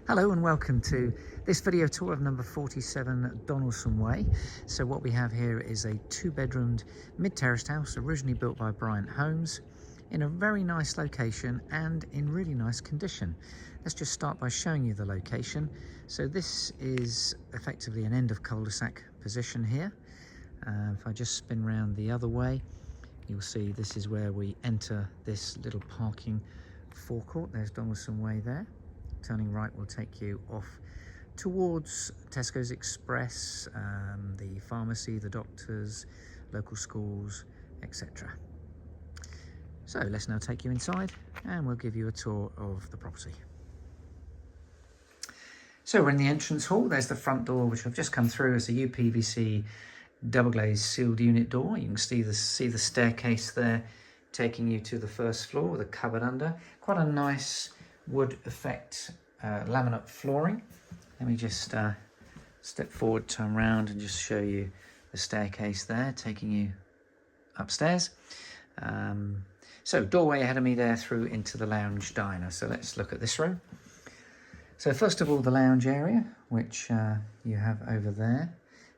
Hello and welcome to this video tour of number 47 Donaldson Way. So what we have here is a 2-bedroomed mid-terraced house originally built by Bryant Homes in a very nice location and in really nice condition. Let's just start by showing you the location. So this is effectively an end of cul-de-sac position here. If I just spin round the other way, you'll see this is where we enter this little parking forecourt. There's Donaldson Way there. Turning right will take you off towards Tesco's Express, the pharmacy, the doctors, local schools, etc. So let's now take you inside and we'll give you a tour of the property. So we're in the entrance hall. There's the front door, which I've just come through as a UPVC double glazed sealed unit door. You can see the staircase there taking you to the first floor with a cupboard under. Quite a nice wood effect laminate flooring. Let me just step forward, turn around and just show you the staircase there taking you upstairs. So doorway ahead of me there through into the lounge diner. So let's look at this room. So first of all, the lounge area, which you have over there.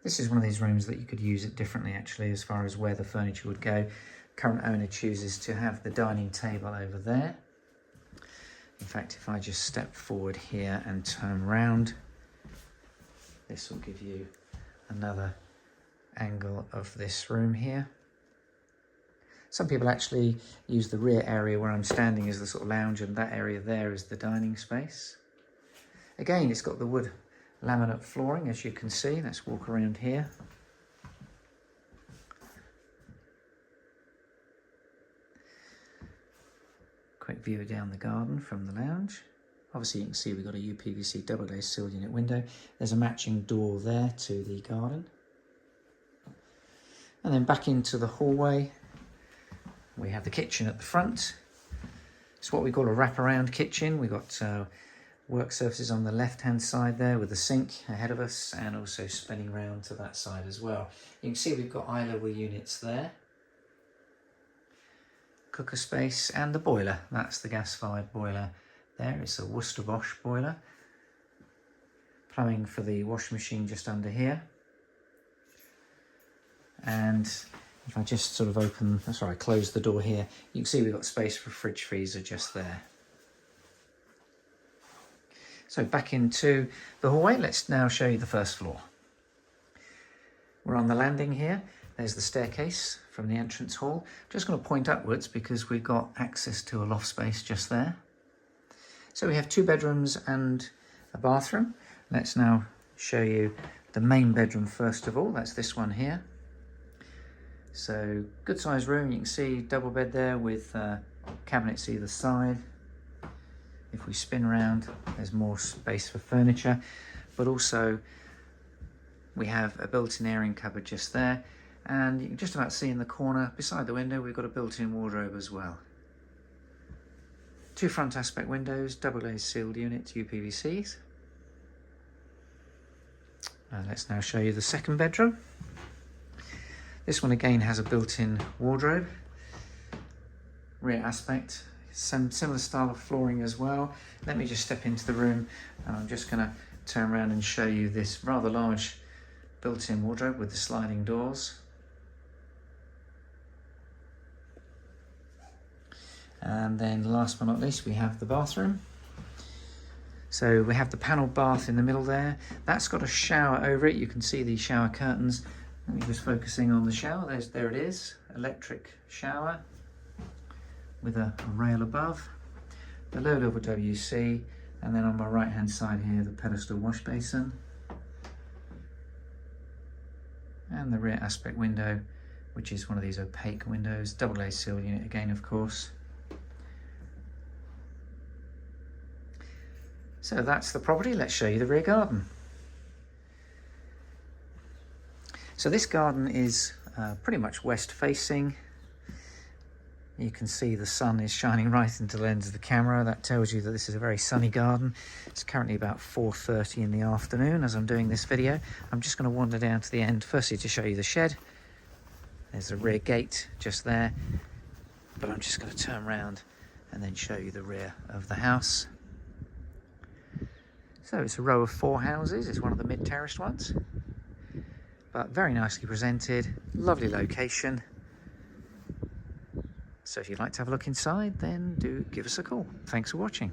This is one of these rooms that you could use it differently actually as far as where the furniture would go. Current owner chooses to have the dining table over there. In fact, if I just step forward here and turn round, this will give you another angle of this room here. Some people actually use the rear area where I'm standing as the sort of lounge, and that area there is the dining space. Again, it's got the wood laminate flooring, as you can see. Let's walk around here. Quick view down the garden from the lounge. Obviously you can see we've got a UPVC double glazed sealed unit window. There's a matching door there to the garden. And then back into the hallway, we have the kitchen at the front. It's what we call a wraparound kitchen. We've got work surfaces on the left hand side there with the sink ahead of us and also spinning round to that side as well. You can see we've got eye level units there. Cooker space and the boiler. That's the gas-fired boiler there. It's a Worcester Bosch boiler. Plumbing for the washing machine just under here. And if I just sort of close the door here, you can see we've got space for fridge freezer just there. So back into the hallway, let's now show you the first floor. We're on the landing here. There's the staircase from the entrance hall. Just going to point upwards because we've got access to a loft space just there. So we have 2 bedrooms and a bathroom. Let's now show you the main bedroom first of all. That's this one here. So good sized room. You can see double bed there with cabinets either side. If we spin around, there's more space for furniture, but also we have a built-in airing cupboard just there. And you can just about see in the corner beside the window we've got a built-in wardrobe as well. 2 front aspect windows, double glazed sealed units, UPVCs. Let's now show you the second bedroom. This one again has a built-in wardrobe. Rear aspect, some similar style of flooring as well. Let me just step into the room and I'm just going to turn around and show you this rather large built-in wardrobe with the sliding doors. And then last but not least, we have the bathroom. So we have the panelled bath in the middle there. That's got a shower over it. You can see the shower curtains. Let me just focusing on the shower. There it is, electric shower with a rail above. The low level WC, and then on my right hand side here, the pedestal wash basin. And the rear aspect window, which is one of these opaque windows, double glazed sealed unit again, of course. So that's the property. Let's show you the rear garden. So this garden is pretty much west facing. You can see the sun is shining right into the lens of the camera. That tells you that this is a very sunny garden. It's currently about 4:30 in the afternoon as I'm doing this video. I'm just going to wander down to the end, firstly to show you the shed. There's a rear gate just there, but I'm just going to turn around and then show you the rear of the house. So it's a row of 4 houses. It's one of the mid-terraced ones, but very nicely presented, lovely location. So if you'd like to have a look inside, then do give us a call. Thanks for watching.